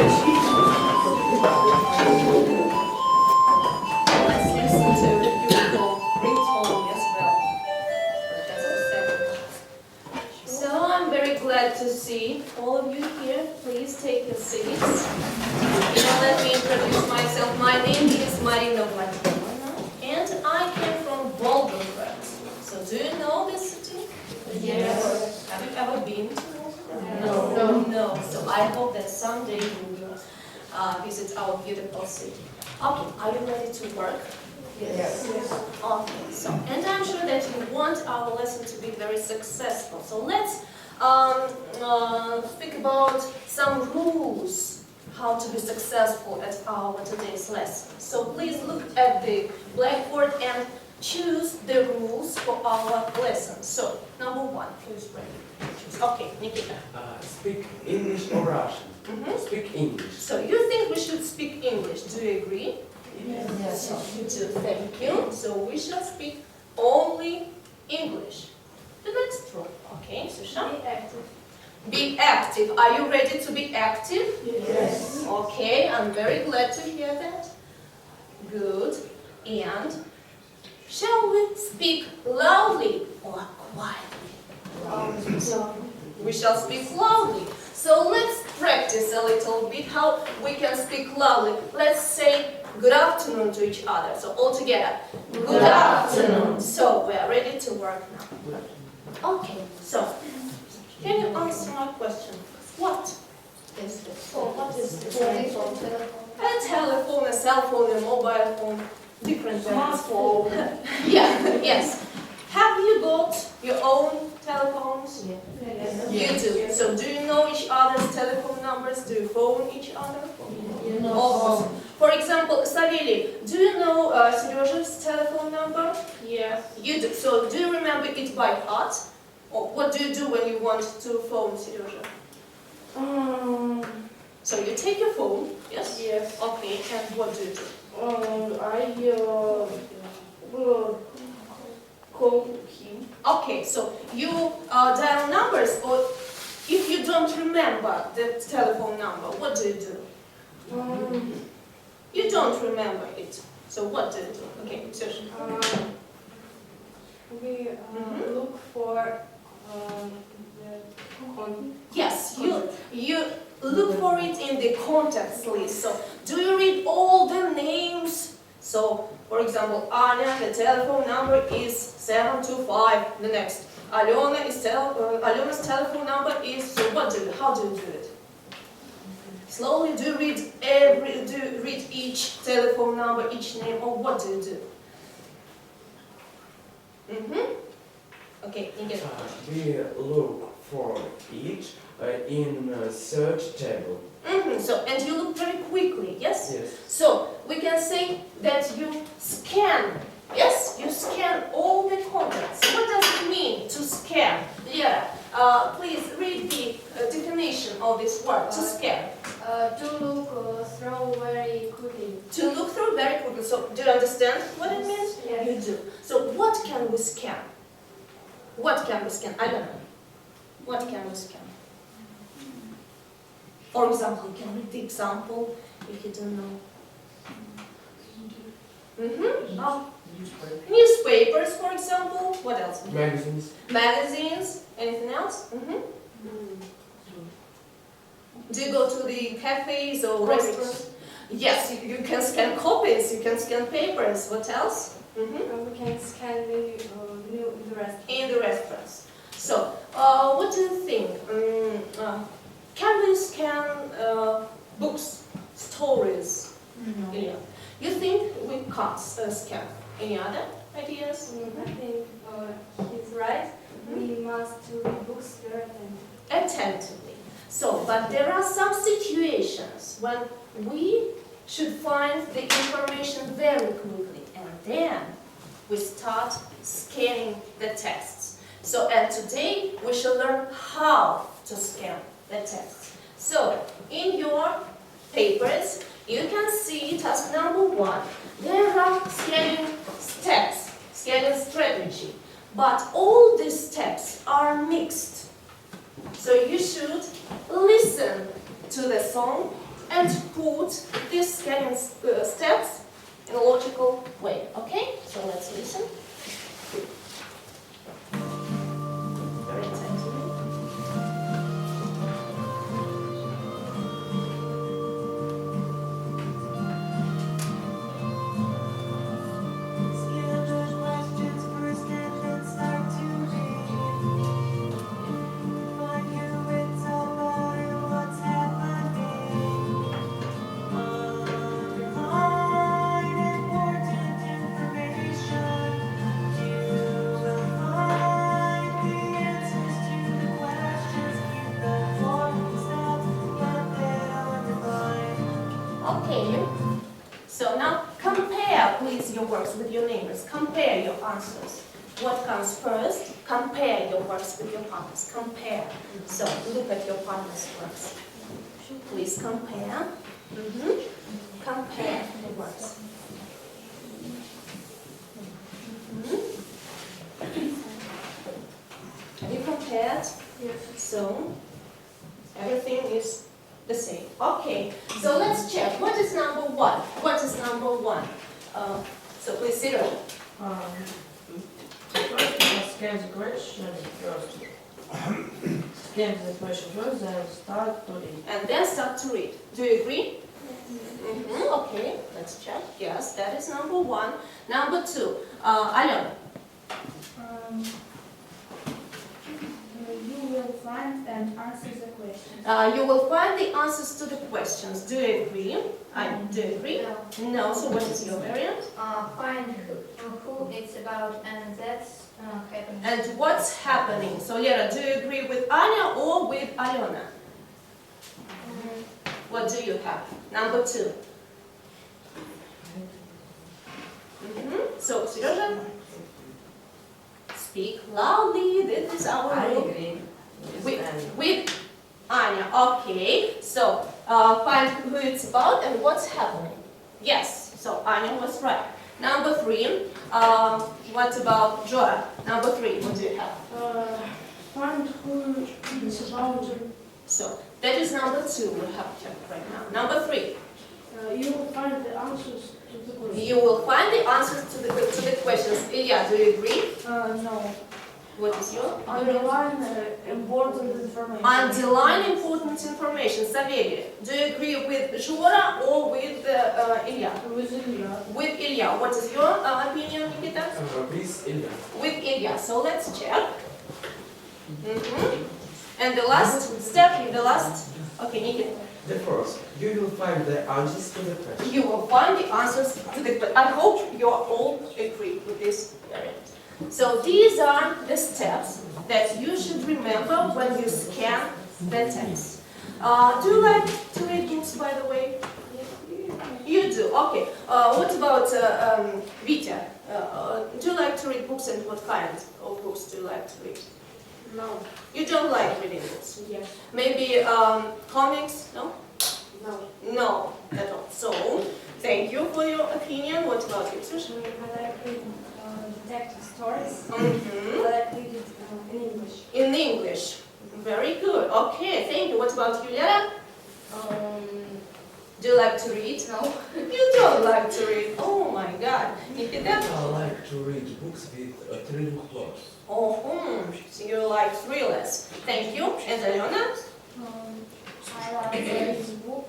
listen to the beautiful ringtone as well. Just a second. So I'm very glad to see all of you here. Please take your seats. Let me introduce myself. My name is Marina Vladimировna, and I came from Volgograd. So do you know this city? Yes. Have you ever been to Volgograd? No. So I hope that someday you will visit our beautiful city. Okay, are you ready to work? Yes. Okay, so, and I'm sure that you want our lesson to be very successful. So let's speak about some rules how to be successful at our today's lesson. So please look at the blackboard and choose the rules for our lesson. So, number one, please ready. Okay, Nikita. Speak English or Russian? Speak English. So you think we should speak English? Do you agree? Yes. So you do. Thank you. So we shall speak only English. The next rule. Okay, Susha. Be active. Be active. Are you ready to be active? Yes. Okay, I'm very glad to hear that. Good. And shall we speak loudly or quietly? So we shall speak loudly. So let's practice a little bit how we can speak loudly. Let's say good afternoon to each other. So all together. Good afternoon. So we are ready to work now. Okay, so can you answer my question? What is this? What is this? A telephone, a cell phone, a mobile phone, different Smartphone. Yeah, yes. Have you got your own telephones? Yes. You do. So do you know each other's telephone numbers? Do you phone each other? Also. For example, Savili, do you know Seryoja's telephone number? Yes. You do. So do you remember it by heart? Or what do you do when you want to phone Seryoja? So you take your phone, yes? Yes. Okay, and what do you do? I will call him. Okay, so you dial numbers, or if you don't remember the telephone number, what do you do? You don't remember it, so what do you do? Okay, Seryoja. We look for the Yes, you look for it in the contacts list. So, do you read all the names? So, for example, Anya, the telephone number is 725. The next, Alyona's telephone number is. So, how do you do it? Slowly, do you read each telephone number, each name, or what do you do? Okay, Nikita. We look for each in search table. So, and you look very quickly, yes? Yes. So, we can say that you scan, yes? You scan all the contacts. What does it mean to scan? Yeah, please read the definition of this word, to scan. to look through very quickly. To look through very quickly. So, do you understand what it means? Yes. You do. So, what can we scan? What can we scan? I don't know. What can we scan? For example, you can read the example if you don't know. Newspapers, for example. What else? Magazines. Magazines. Anything else? Do you go to the cafes or restaurants? Yes, you can scan copies, you can scan papers. What else? We can scan the rest. In the restaurants. So, what do you think? Can we scan books, stories? No. Yeah. You think we can't scan? Any other ideas? I think he's right. We must read books very Attentively. So, but there are some situations when we should find the information very quickly, and then we start scanning the texts. So, and today we shall learn how to scan the text. So, in your papers, you can see task number 1. There are scanning steps, scanning strategy, but all these steps are mixed. So you should listen to the song and put these scanning steps in a logical way. Okay? So let's listen. Very attentively. Okay, so now compare please your works with your neighbors. Compare your answers. What comes first? Compare your works with your partners. Compare. So look at your partner's works. Please compare. Compare the works. Have you compared? Yes. So everything is the same. Okay, so let's check. What is number one? What is number one? So please sit down. First, you must scan the question first. Scan the question first, then start to read. And then start to read. Do you agree? Okay, let's check. Yes, that is number one. Number two, Alena. You will find and answer the questions. You will find the answers to the questions. Do you agree? Do you agree? No. So what is your variant? Find who it's about, and that's happening. And what's happening? So Lera, do you agree with Anya or with Alena? What do you have? Number two. So Serежа, speak loudly. This is our I rule. agree. With Anya. Okay. So find who it's about and what's happening. Yes. So Anya was right. Number three. What about Joa? Number three. What do you have? Find who it's about. So that is number two. We have checked right now. Number three. You will find the answers to the questions. You will find the answers to the questions. Ilya, do you agree? No. What is your? Underline important information. Underline important information. Savery, do you agree with Jora or with Ilya? With Ilya. With Ilya. What is your opinion, Nikita? Please, Ilya. With Ilya. So let's check. And the last step, okay, Nikita. The first, you will find the answers to the question. You will find the answers to the questions. I hope you all agree with this variant. So these are the steps that you should remember when you scan the text. Do you like to read books, by the way? You do, okay. What about Vita? Do you like to read books, and what kind of books do you like to read? No. You don't like reading books? Yes. Maybe comics? No? No. No, at all. So, thank you for your opinion. What about you, Sush? I like reading detective stories. I Mm-hmm. like reading in English. In English. Very good. Okay, thank you. What about you, Lera? Do you like to read? No. You don't like to read. Oh my God. Nikita? I like to read books with a thrilling plot. Oh, so you like thrillers. Thank you. And Alena? I like reading book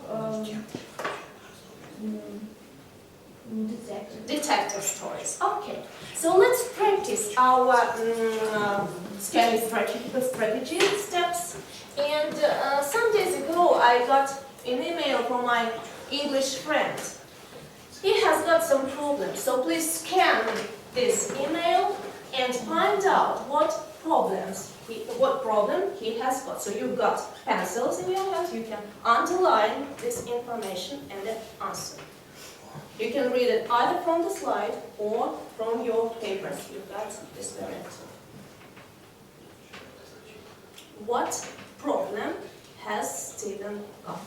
detective. Detective stories. Okay. So let's practice our scanning strategy steps. And some days ago, I got an email from my English friend. He has got some problems. So please scan this email and find out what problem he has got. So you've got pencils in your hands. You can underline this information and the answer. You can read it either from the slide or from your papers. You've got this variant. What problem has Stephen got?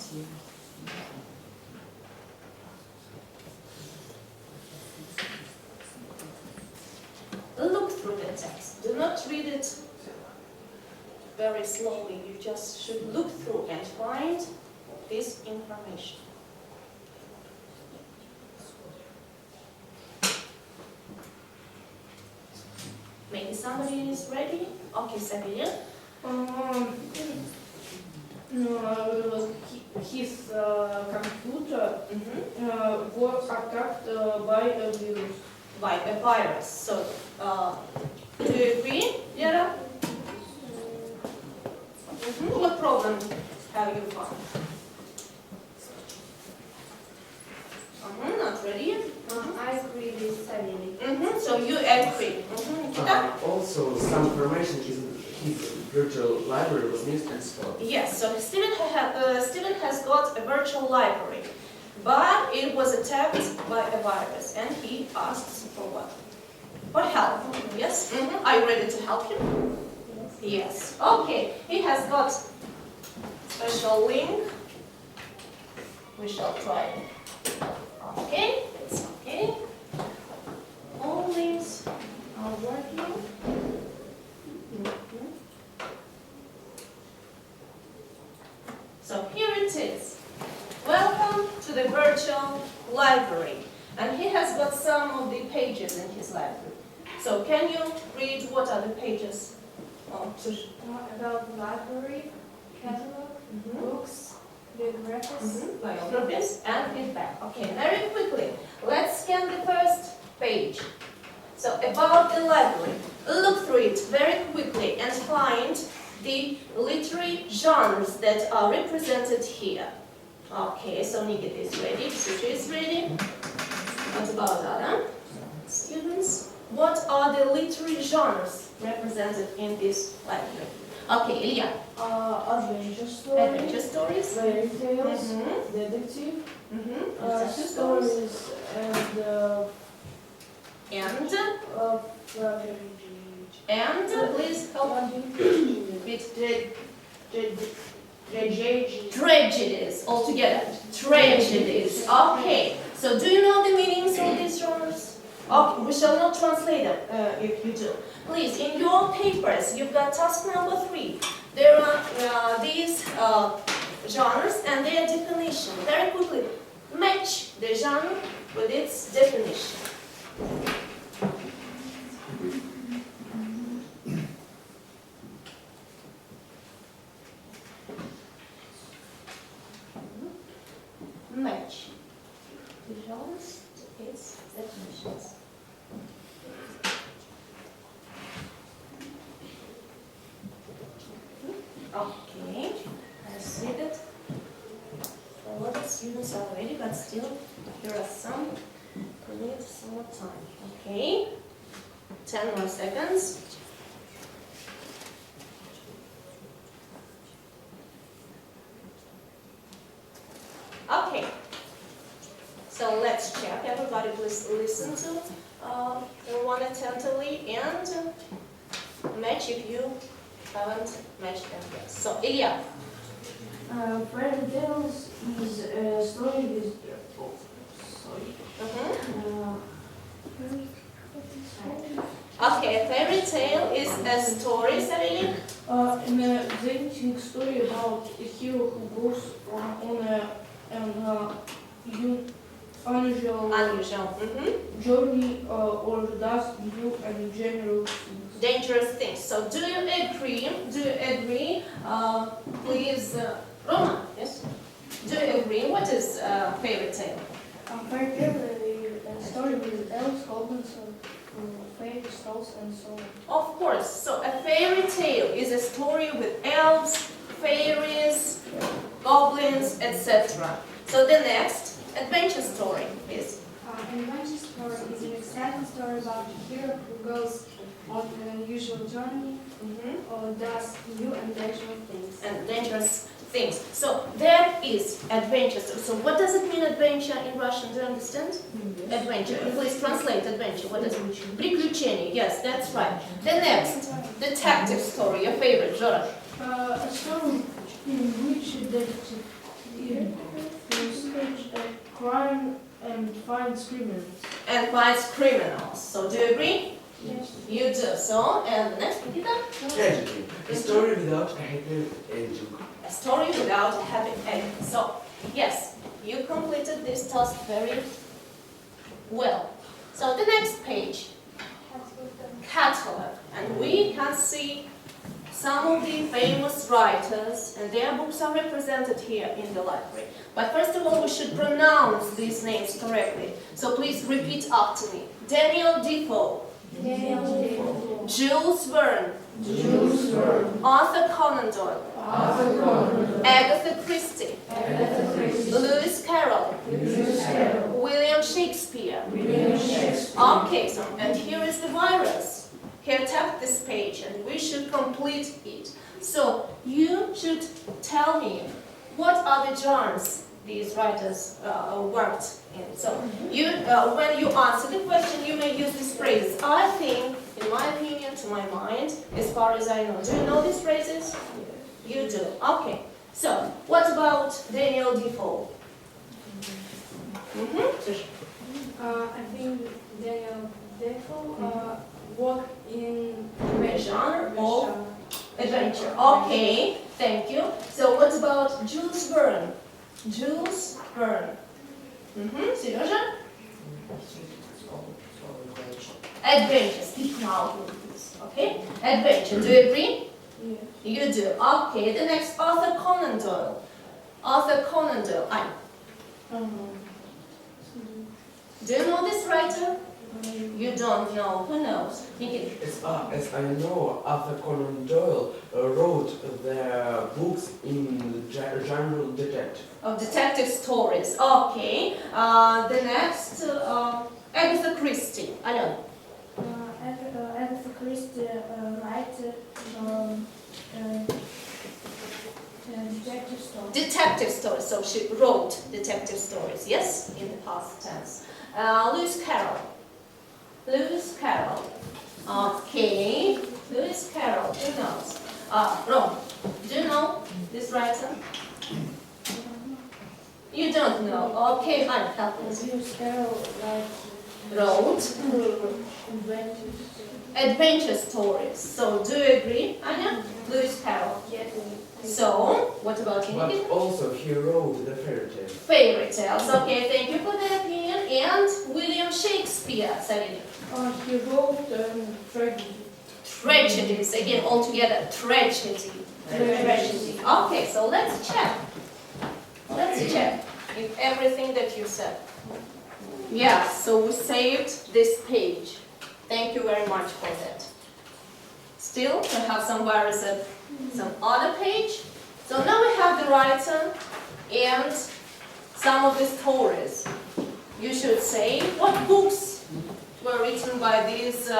Look through the text. Do not read it very slowly. You just should look through and find this information. Maybe somebody is ready? Okay, Sabine. His computer Mm-hmm. was attacked by a virus. By a virus. So, do you agree, Yara? What problem have you found? Not ready? I agree with Sabine. So you agree. Nikita? Also, some information his virtual library was misinstalled. Yes, so Steven has got a virtual library, but it was attacked by a virus, and he asks for what? For help. Yes? Are you ready to help him? Yes. Okay, he has got special link. We shall try. Okay, it's okay. All links are working. So here it is. Welcome to the virtual library. And he has got some of the pages in his library. So can you read what are the pages? About the library, catalog, books, biographies. Biographies and feedback. Okay, very quickly. Let's scan the first page. So about the library. Look through it very quickly and find the literary genres that are represented here. Okay, so Nikita is ready, Sushi is ready. What about Adam? Students, what are the literary genres represented in this library? Okay, Ilya. Adventure stories, Adventure stories. fairy tales, detective, stories, And please help with tragedies altogether. Tragedies. Okay. So do you know the meanings of these genres? Okay, we shall not translate them if you do. Please, in your papers, you've got task number 3. There are these genres and their definition. Very quickly, match the genre with its definition. Match the genres to its definitions. Okay, I see that a lot of students are ready, but still here are some who need some more time. Okay, 10 more seconds. Okay, so let's check. Everybody please listen to one attentively and match if you haven't matched them yet. So, Ilya. fairy tales is a story with Okay, a fairy tale is a story, Sabine. an amazing story about a hero who goes on an unusual journey or does new and Dangerous things. So, do you agree? Do you agree? Please, Roma. Yes. Do you agree? What is a fairy tale? Fairy tale is a story with elves, goblins, fairies, trolls, and so on. Of course. So, a fairy tale is a story with elves, fairies, goblins, etc. So, the next adventure story is. An adventure story is an exciting story about a hero who goes on an unusual journey or does new and dangerous things. And dangerous things. So that is adventure. So what does it mean adventure in Russian? Do you understand? Yes. Adventure. Please translate adventure. What is it? Приключение. Yes, that's right. The next, detective story. Your favorite, Zora. a story in which a detective researches a crime and finds criminals. And finds criminals. So do you agree? Yes. You do. So, and the next, Nikita? Tragedy. A story without a happy ending. a story without a happy ending. So, yes, you completed this task very well. So the next page, catalog, and we can see some of the famous writers, and their books are represented here in the library. But first of all, we should pronounce these names correctly. So please repeat after me. Daniel Defoe. Jules Verne. Arthur Conan Doyle. Agatha Christie. Lewis Carroll. William Shakespeare. Okay, so, and here is the virus. Here, tap this page and we should complete it. So, you should tell me what are the genres these writers worked in. So, you, when you answer the question, you may use these phrases. I think, in my opinion, to my mind, as far as I know. Do you know these phrases? You do. Okay. So, what about Daniel Defoe? I think Daniel Defoe worked in Genre of adventure. Okay, thank you. So, what about Jules Verne? Jules Verne. Seriousa? Adventure. Speak loudly, please. Okay? Adventure. Do you agree? Yeah. You do. Okay, the next, Arthur Conan Doyle. Arthur Conan Doyle. Do you know this writer? You don't know. Who knows? Nikki. As I know, Arthur Conan Doyle wrote their books in the genre detective. Of detective stories. Okay. The next, Agatha Christie. I know. Agatha Christie detective stories. Detective stories. So she wrote detective stories. Yes, in the past tense. Lewis Carroll. Lewis Carroll. Okay. Lewis Carroll. Who knows? Ron. Do you know this writer? You don't know. Okay, fine. Help us. Lewis Carroll Wrote adventures. adventure stories. So, do you agree, Anya? Lewis Carroll. Yes. So, what about you? But also he wrote the fairy tales. Fairy tales. Okay, thank you for the opinion. And William Shakespeare, Savini. He wrote tragedy. Tragedies. Again, all together. Tragedy. Tragedy. Okay, so let's check. Let's check if everything that you said. Yeah, so we saved this page. Thank you very much for that. Still, we have some virus at some other page. So now we have the writer and some of the stories. You should say what books were written by these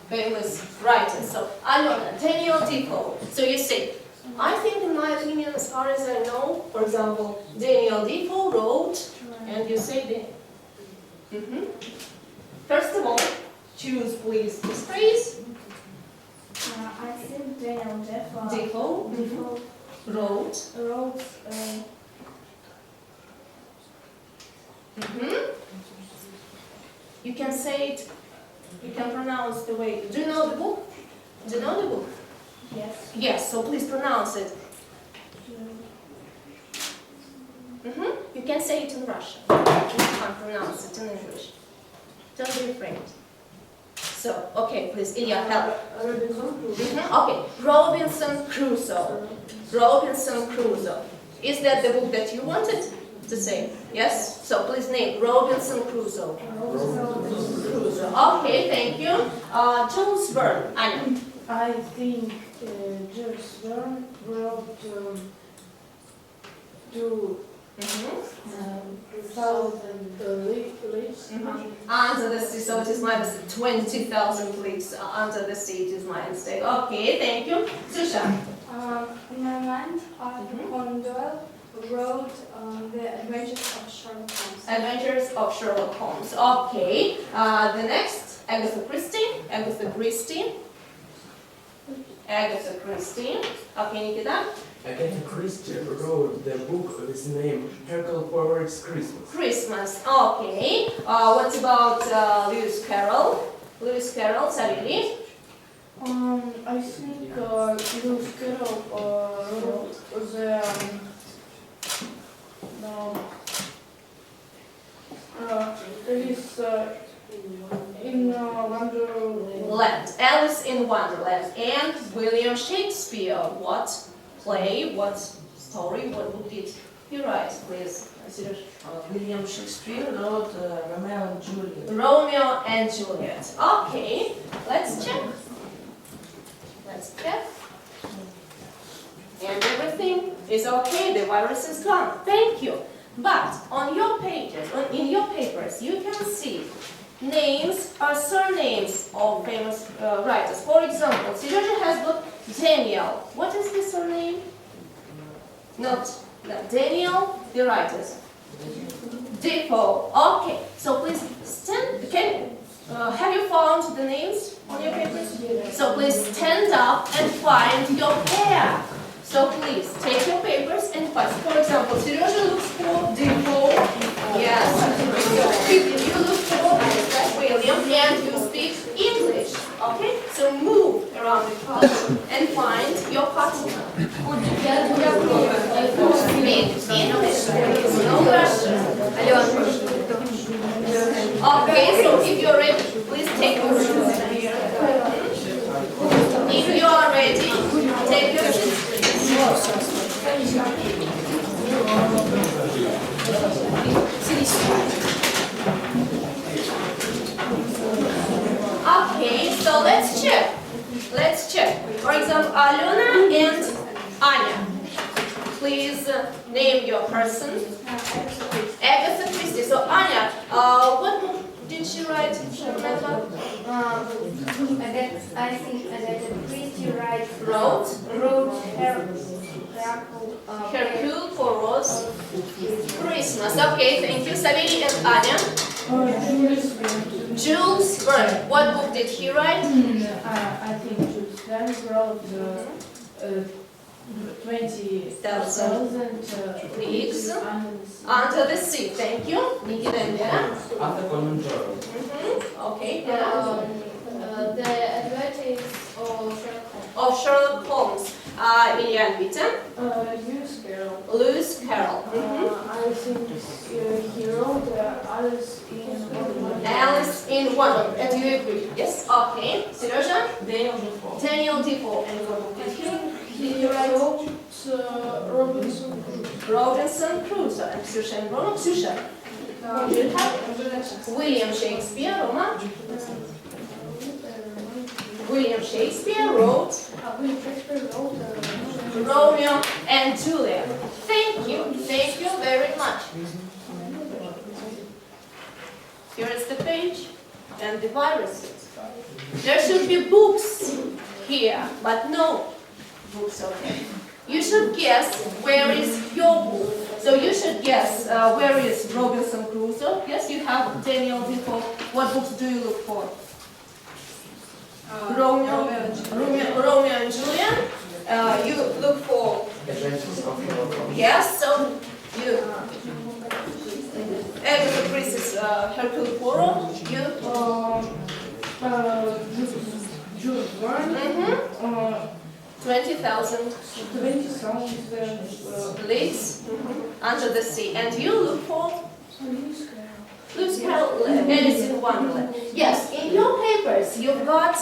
famous writers. So, Alona, Daniel Defoe. So you say, I think in my opinion, as far as I know, for example, Daniel Defoe wrote, and you say the First of all, choose please this phrase. I think Daniel Defoe wrote. You can say it, you can pronounce the way. Do you know the book? Do you know the book? Yes. Yes, so please pronounce it. You can say it in Russian. You can't pronounce it in English. Don't be afraid. So, okay, please, Ilya, help. Okay, Robinson Crusoe. Robinson Crusoe. Is that the book that you wanted to say? Yes? So please name Robinson Crusoe. Crusoe. Okay, thank you. Jules Verne. Anya. I think Jules Verne wrote leagues Under the sea, so it is my mistake. 20,000 leagues under the sea, it is my mistake. Okay, thank you. Susha. In my mind, Arthur Conan Doyle wrote The Adventures of Sherlock Holmes. Adventures of Sherlock Holmes. Okay. The next, Agatha Christie. Agatha Christie. Agatha Christie. Okay, Nikita. Agatha Christie wrote the book with the name Hercule Poirot's Christmas. Christmas. Okay. What about Lewis Carroll? Lewis Carroll, Savili. I think Lewis Carroll wrote the Alice in Wonderland. Alice in Wonderland. And William Shakespeare. What play, what story, what book did he write, please? William Shakespeare wrote Romeo and Juliet. Romeo and Juliet. Okay, let's check. Let's check. And everything is okay, the virus is gone. Thank you. But on your pages, in your papers, you can see names or surnames of famous writers. For example, Seryoja has got Daniel. What is the surname? Not Daniel, the writers. Defoe. Okay, so please stand. Have you found the names on your papers? So please stand up and find your pair. So please take your papers and find. For example, Seryoja looks for Defoe. Yes. You look for William and you speak English. Okay? So move around the class and find your partner. Speak English, no Russian. Okay, so if you're ready, please take your seats here. If you are ready, take your seats. Okay, so let's check. Let's check. For example, Alona and Anya. Please name your person. Agatha Christie. So Anya, what book did she write? Do you remember? I think Agatha Christie Wrote Hercule Poirot's Christmas. Okay, thank you. Savili and Anya. Jules Verne. What book did he write? I think Jules Verne wrote 20,000 Leagues Under the Sea. Thank you. Nikita and Dana. Arthur Conan Doyle. Okay, Dana. The Adventures Of Sherlock Holmes. Ilya and Vita. Lewis Carroll. Lewis Carroll. I think he wrote Alice in Wonderland. Alice in Wonderland. And you agree? Yes. Okay. Seryoja? Daniel Defoe. Daniel Defoe. And what book did he write? Robinson Crusoe. And Ksusha and Bruno. Ksusha. Do you have William Shakespeare, Roma? William Shakespeare wrote Romeo and Juliet. Thank you very much. Here is the page and the viruses. There should be books here, but no books, okay. You should guess where is your book. So you should guess where is Robinson Crusoe. Yes, you have Daniel Defoe. What books do you look for? Romeo and Juliet. You look for yes. So you Agatha Christie's Hercule Poirot. You Jules Verne. 20,000 Leagues Under the Sea. And you look for Lewis Carroll, Alice in Wonderland. Yes, in your papers you've got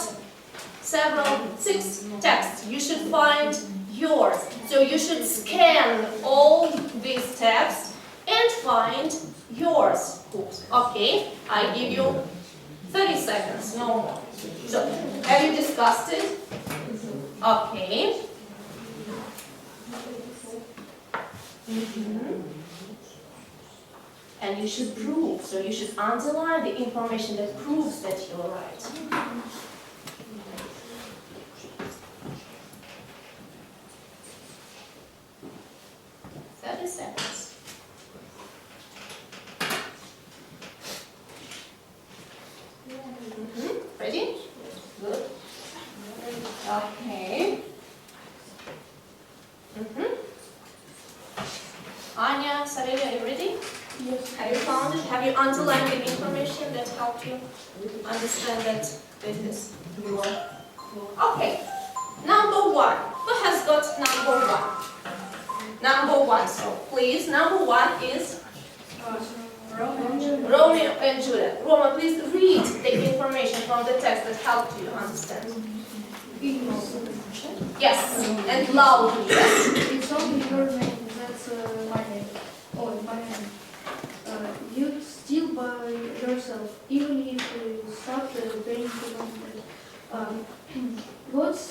six texts. You should find yours. So you should scan all these texts and find yours. Okay, I give you 30 seconds, no more. So, have you discussed it? Okay. And you should prove, so you should underline the information that proves that you're right. 30 seconds. Ready? Good. Okay. Anya, Sareli, are you ready? Yes. Have you found it? Have you underlined the information that helped you understand that this is your Okay, number one. Who has got number one? Number one. So please, number one is Romeo and Juliet. Roma, please read the information from the text that helped you understand. Yes, and loudly. Yes. It's only your name, that's my name. Oh, my name. You still by yourself, even if you start paying for what's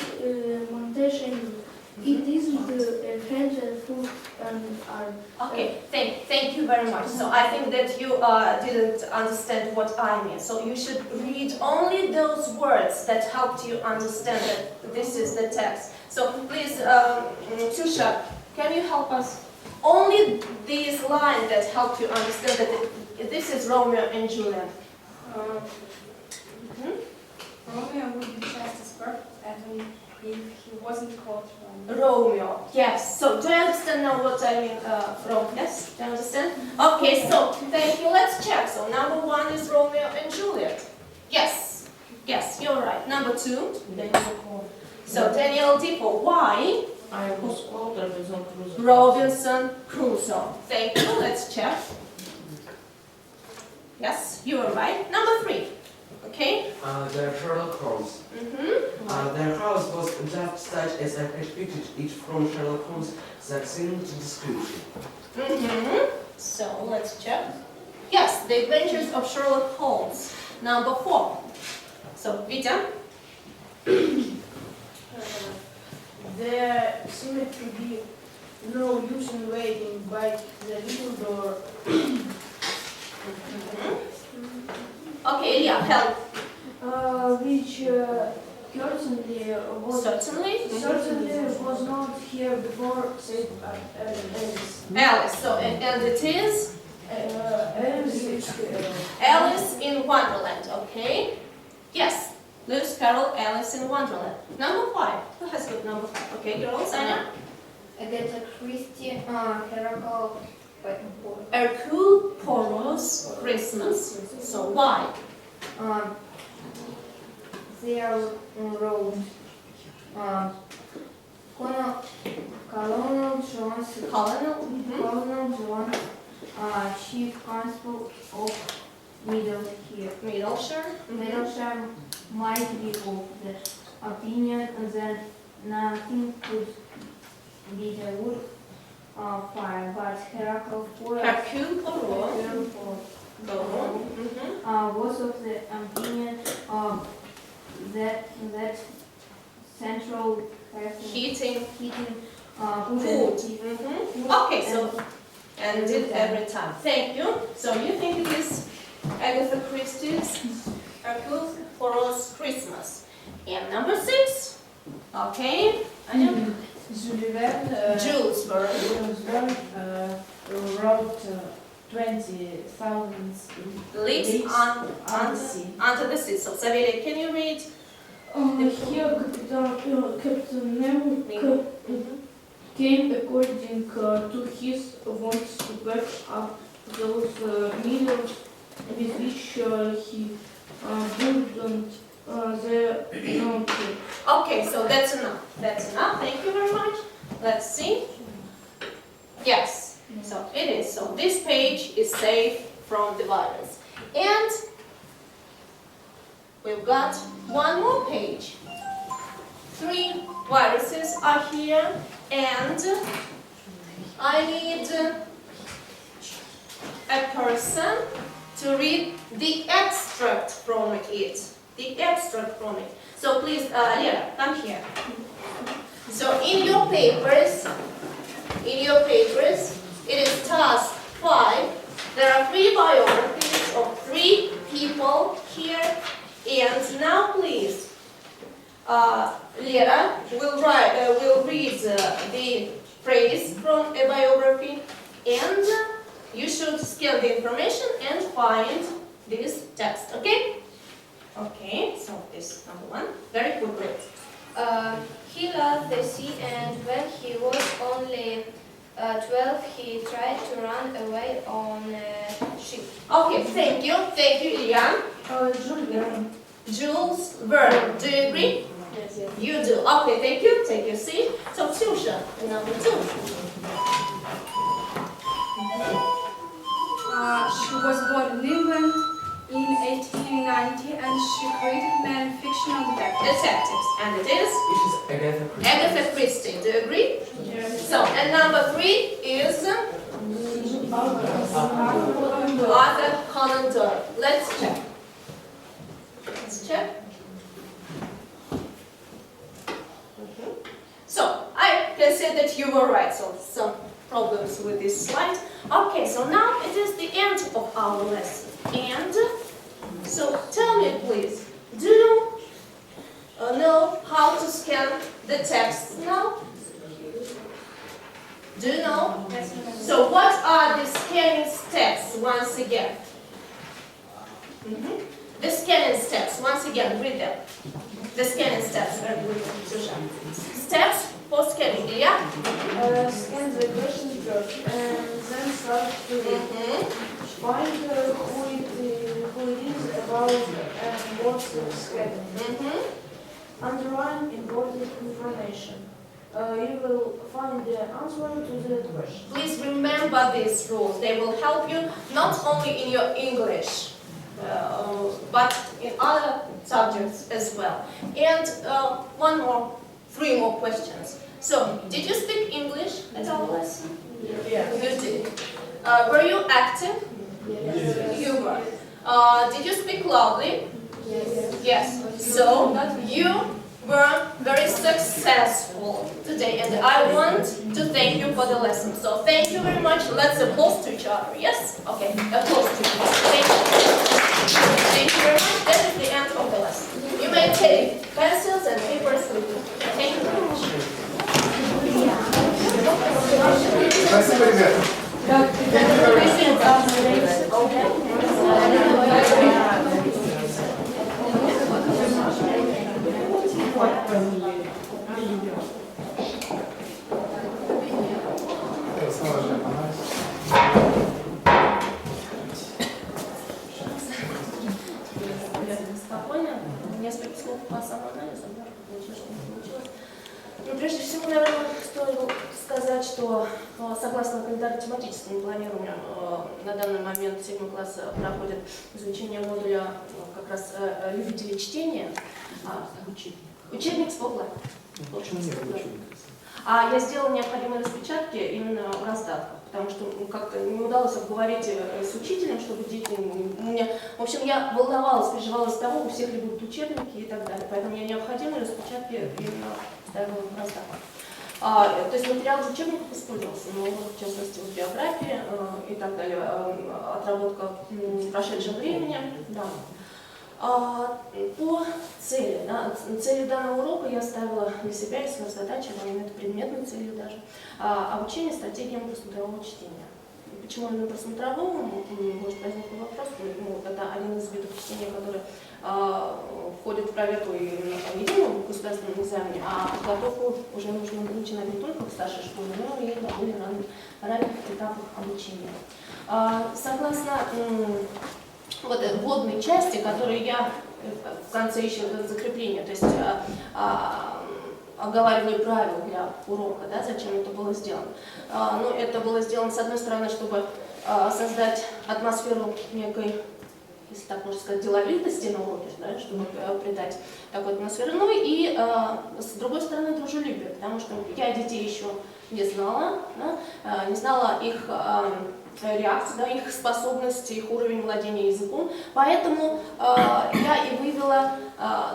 montage anyway? It isn't a handful and are. Okay, thank you very much. So I think that you didn't understand what I mean. So you should read only those words that helped you understand that this is the text. So please, Tusha, can you help us? Only these lines that helped you understand that this is Romeo and Juliet. Romeo would be just as perfect as if he wasn't called Romeo. Romeo, yes. So do you understand now what I mean, Romeo? Yes, do you understand? Okay, so thank you. Let's check. So number one is Romeo and Juliet. Yes, yes, you're right. Number two. So Daniel Defoe. Why? I was called Robinson Crusoe. Robinson Crusoe. Thank you. Let's check. Yes, you are right. Number three. Okay. The Sherlock Holmes. Their house was just such as I had pictured it from Sherlock Holmes' succinct description. So let's check. Yes, The Adventures of Sherlock Holmes. Number four. So Vita. There seemed to be no use in waiting by the little door. Okay, Ilya, help. Which certainly was not here before, said Alice. Alice. So and it is Alice is Alice in Wonderland. Okay. Yes. Lewis Carroll, Alice in Wonderland. Number five. Who has got number five? Okay, girls, Anya. Agatha Christie, Hercule Poirot's Christmas. So why? they are wrote Colonel Jones, Colonel Jones, Chief Constable of Middleshire might be of the opinion that nothing could beat a wood fire, but Hercule Poirot was of the opinion that central Heating food. Okay, so and did every time. Thank you. So you think it is Agatha Christie's Hercule Poirot's Christmas. And number six. Okay. Anya? Jules Verne. wrote 20,000 Leagues under the sea. So Savelia, can you read? Here Captain Nemo came according to his wants to back up those millions with which he burdened the country. Okay, so that's enough. That's enough. Thank you very much. Let's see. Yes, so it is. So this page is safe from the virus. And we've got one more page. 3 viruses are here, and I need a person to read the extract from it. The extract from it. So please, Lera, come here. So in your papers, it is task 5. There are 3 biographies of 3 people here. And now please, Lera will read the phrase from a biography, and you should scan the information and find this text, okay? Okay, so this is number 1. Very quickly. He loved the sea, and when he was only 12, he tried to run away on a ship. Okay, thank you, Ilya. Jules Verne. Jules Verne, do you agree? Yes. You do. Okay, thank you. Take your seat. So, Ksusha, number 2. She was born in England in 1890 and she created many fictional Detectives. And it is? It is Agatha Christie. Agatha Christie. Do you agree? Yes. So, and number 3 is Arthur Conan Doyle. Let's check. Let's check. So, I can say that you were right, so some problems with this slide. Okay, so now it is the end of our lesson. And, so tell me please, do you know how to scan the text now? Do you know? So what are the scanning steps once again? The scanning steps, once again, read them. The scanning steps. Steps for scanning, yeah? Scan the question first and then start to find who it is about and what's scanned. Underline important information. You will find the answer to the question. Please remember these rules. They will help you not only in your English, but in other subjects as well. And 3 more questions. So, did you speak English at our lesson? Yeah. You did. Were you active? Yes. You were. Did you speak loudly? Yes. So, you were very successful today, and I want to thank you for the lesson. So, thank you very much. Let's applause to each other. Yes? Okay. Applause to each other. Thank you. Thank you very much. That is the end of the lesson. You may take pencils and papers with you. Thank you very much. Спасибо, ребята. Спокойно. Несколько слов по самоанализу. Получилось, что не получилось. Ну, прежде всего, наверное, стоит сказать, что согласно календарно-тематическому планированию на данный момент 7 класс проходит изучение модуля как раз любителей чтения. Учебник с поглядом. А я сделала необходимые распечатки именно в раздатке, потому что как-то не удалось обговорить с учителем, чтобы дети... В общем, я волновалась, переживала из того, у всех ли будут учебники и так далее. Поэтому я необходимые распечатки именно ставила в раздатку. То есть материал из учебников использовался, но в частности вот биографии и так далее, отработка прошедшего времени. Да. По цели. Целью данного урока я ставила для себя и своей задачей, это предметной целью даже, обучение стратегиям просмотрового чтения. Почему именно просмотровому, может возникнуть вопрос, это один из видов чтения, который входит в проверку именно по единому государственному экзамену, а подготовку уже нужно начинать не только в старшей школе, но и на более ранних этапах обучения. Согласно вот этой вводной части, которую я в конце еще закрепления, то есть оговаривали правила для урока, да, зачем это было сделано. Ну, это было сделано, с одной стороны, чтобы создать атмосферу некой, если так можно сказать, деловитости на уроке, да, чтобы придать такую атмосферу. Ну и с другой стороны, дружелюбие, потому что я детей еще не знала, да, не знала их реакцию, да, их способности, их уровень владения языком. Поэтому я и вывела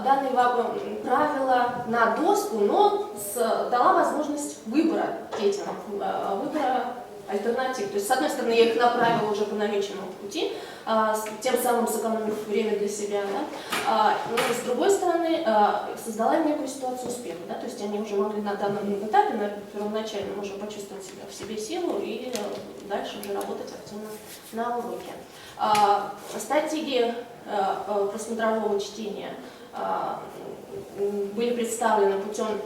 данные правила на доску, но дала возможность выбора детям, выбора альтернатив. То есть, с одной стороны, я их направила уже по намеченному пути, тем самым сэкономив время для себя, да? Но с другой стороны, создала некую ситуацию успеха. Да? То есть они уже могли на данном этапе, на первоначальном, уже почувствовать себя в себе силу и дальше уже работать активно на уроке. Стратегии просмотрового чтения были представлены путем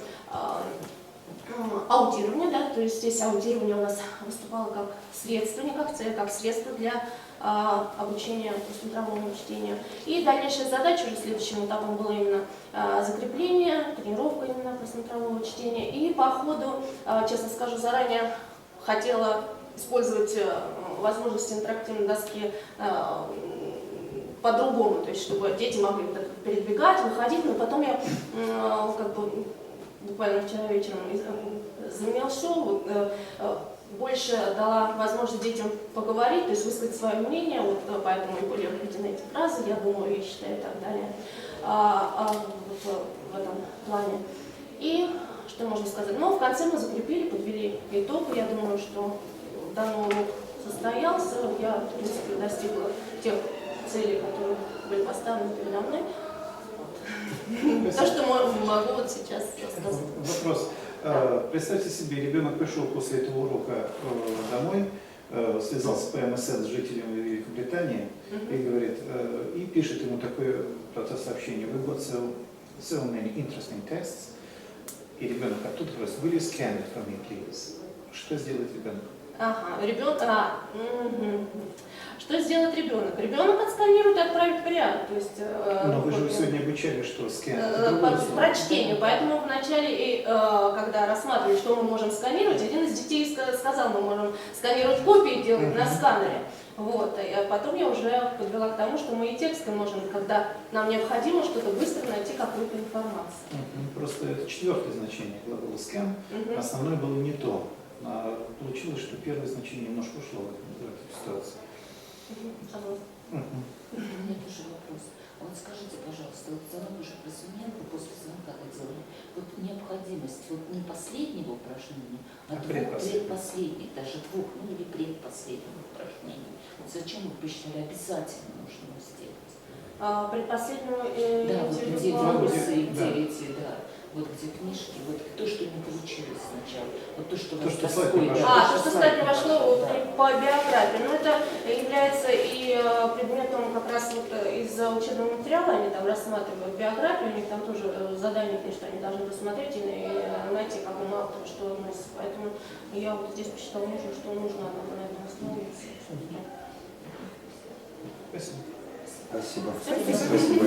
аудирования, да, то есть здесь аудирование у нас выступало как средство, не как цель, как средство для обучения постцентровому чтению. И дальнейшая задача уже следующим этапом была именно закрепление, тренировка именно постцентрового чтения. И по ходу, честно скажу, заранее хотела использовать возможности интерактивной доски по-другому, то есть чтобы дети могли передвигать, выходить, но потом я как бы буквально вчера вечером заменил все, больше дала возможность детям поговорить, то есть высказать свое мнение, вот поэтому и были введены эти фразы, я думаю, я считаю и так далее, вот в этом плане. И что можно сказать? Ну, в конце мы закрепили, подвели итог, я думаю, что данный урок состоялся, я, в принципе, достигла тех целей, которые были поставлены передо мной. Вот. То, что могу вот сейчас сказать. Вопрос. Представьте себе, ребенок пришел после этого урока домой, связался по МСН с жителями Великобритании и говорит, и пишет ему такое сообщение: "We got so many interesting texts". И ребенок оттуда говорит: "Will you scan it for me, please?" Что сделает ребенок? Ага, ребенок. Что сделает ребенок? Ребенок отсканирует и отправит в РИАД. То есть, но вы же сегодня обучали, что скан. Про чтение. Поэтому вначале, когда рассматривали, что мы можем сканировать, один из детей сказал, мы можем сканировать копии, делать на сканере. Вот. А потом я уже подвела к тому, что мы и тексты можем, когда нам необходимо что-то быстро найти, какую-то информацию. Просто это четвертое значение глагола scan, основное было не то. А получилось, что первое значение немножко ушло в эту ситуацию. У меня тоже вопрос. Вот скажите, пожалуйста, вот звонок уже прозвенел, вы после звонка это делали. Вот необходимость вот не последнего упражнения, а двух предпоследних, даже двух, ну или предпоследних упражнений. Вот зачем вы посчитали, обязательно нужно его сделать? Предпоследнего да, вот где вопросы, где эти, да. Вот где книжки, вот то, что не получилось сначала, вот то, что вас доской. То, что сказать не вошло по биографии, но это является и предметом как раз вот из-за учебного материала, они там рассматривают биографию, у них там тоже задание, конечно, они должны посмотреть и найти, какому автору что относится. Поэтому я вот здесь посчитала нужно, что нужно на этом остановиться. Спасибо. Спасибо. Спасибо.